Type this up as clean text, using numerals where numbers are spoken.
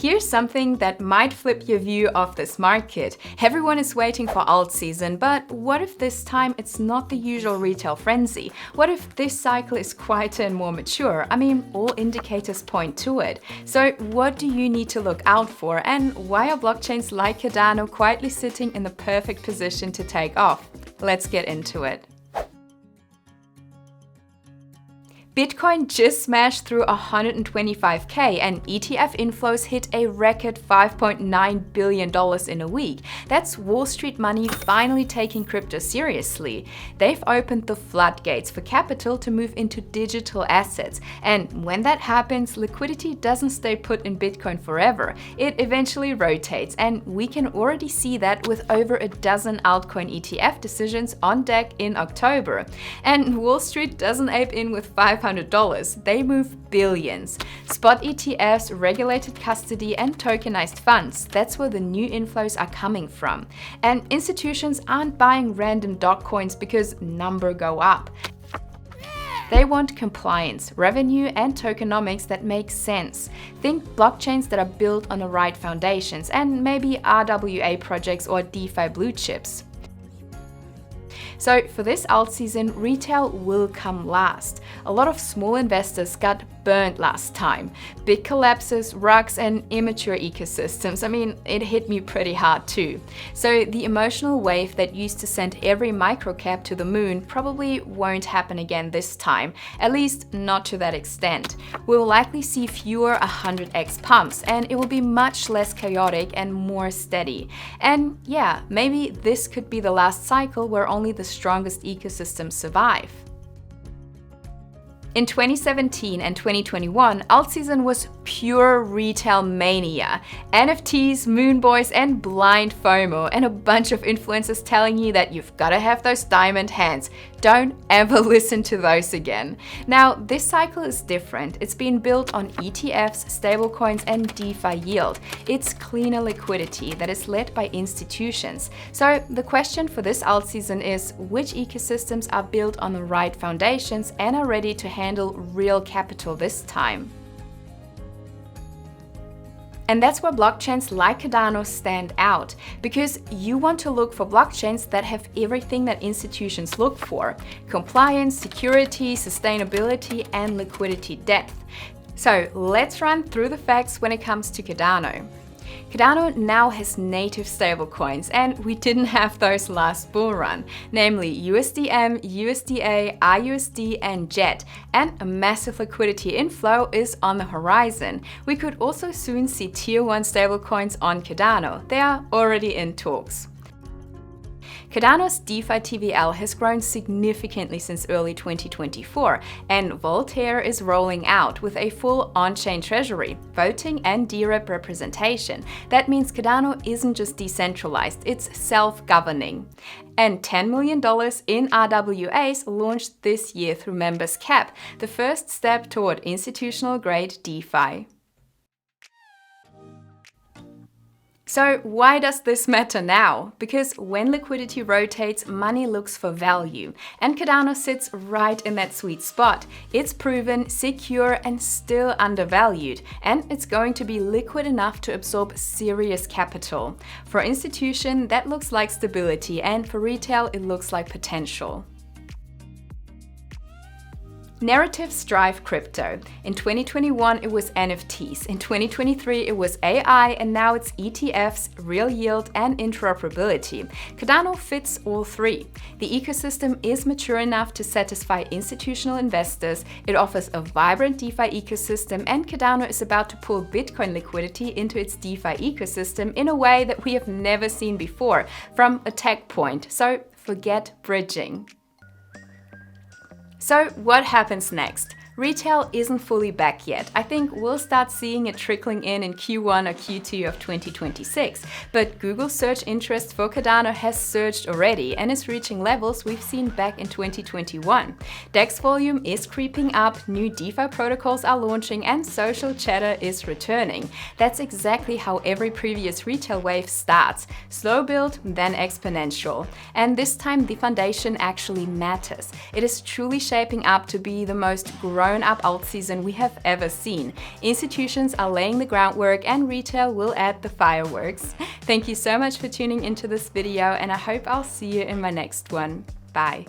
Here's something that might flip your view of this market. Everyone is waiting for Altseason, but what if this time it's not the usual retail frenzy? What if this cycle is quieter and more mature? I mean, all indicators point to it. So what do you need to look out for, and why are blockchains like Cardano quietly sitting in the perfect position to take off? Let's get into it. Bitcoin just smashed through 125k and ETF inflows hit a record $5.9 billion in a week. That's Wall Street money finally taking crypto seriously. They've opened the floodgates for capital to move into digital assets. And when that happens, liquidity doesn't stay put in Bitcoin forever. It eventually rotates, and we can already see that with over a dozen altcoin ETF decisions on deck in October. And Wall Street doesn't ape in with $500. They move billions. Spot ETFs, regulated custody, and tokenized funds. That's where the new inflows are coming from. And institutions aren't buying random dog coins because number go up. They want compliance, revenue, and tokenomics that make sense. Think blockchains that are built on the right foundations, and maybe RWA projects or DeFi blue chips. So for this alt season, retail will come last. A lot of small investors got burned last time. Big collapses, rugs, and immature ecosystems. I mean, it hit me pretty hard too. So the emotional wave that used to send every microcap to the moon probably won't happen again this time, at least not to that extent. We'll likely see fewer 100x pumps, and it will be much less chaotic and more steady. And yeah, maybe this could be the last cycle where only the strongest ecosystems survive. In 2017 and 2021, Altseason was pure retail mania. NFTs, moon boys, and blind FOMO, and a bunch of influencers telling you that you've gotta have those diamond hands. Don't ever listen to those again. Now, this cycle is different. It's been built on ETFs, stablecoins, and DeFi yield. It's cleaner liquidity that is led by institutions. So the question for this alt season is, which ecosystems are built on the right foundations and are ready to handle real capital this time? And that's where blockchains like Cardano stand out, because you want to look for blockchains that have everything that institutions look for: compliance, security, sustainability, and liquidity depth. So let's run through the facts when it comes to Cardano. Cardano now has native stablecoins, and we didn't have those last bull run, namely USDM, USDA, RUSD, and JET, and a massive liquidity inflow is on the horizon. We could also soon see Tier 1 stablecoins on Cardano. They are already in talks. Cardano's DeFi TVL has grown significantly since early 2024, and Voltaire is rolling out with a full on-chain treasury, voting, and DRep representation. That means Cardano isn't just decentralized, it's self-governing. And $10 million in RWAs launched this year through Members Cap, the first step toward institutional-grade DeFi. So why does this matter now? Because when liquidity rotates, money looks for value. And Cardano sits right in that sweet spot. It's proven, secure, and still undervalued. And it's going to be liquid enough to absorb serious capital. For institution, that looks like stability, and for retail, it looks like potential. Narratives drive crypto. In 2021, it was NFTs. In 2023, it was AI, and now it's ETFs, real yield, and interoperability. Cardano fits all three. The ecosystem is mature enough to satisfy institutional investors. It offers a vibrant DeFi ecosystem, and Cardano is about to pull Bitcoin liquidity into its DeFi ecosystem in a way that we have never seen before, from a tech point. So forget bridging. So what happens next? Retail isn't fully back yet. I think we'll start seeing it trickling in Q1 or Q2 of 2026. But Google search interest for Cardano has surged already and is reaching levels we've seen back in 2021. DEX volume is creeping up, new DeFi protocols are launching, and social chatter is returning. That's exactly how every previous retail wave starts. Slow build, then exponential. And this time the foundation actually matters. It is truly shaping up to be the most growing grown-up alt season we have ever seen. Institutions are laying the groundwork and retail will add the fireworks. Thank you so much for tuning into this video, and I hope I'll see you in my next one. Bye.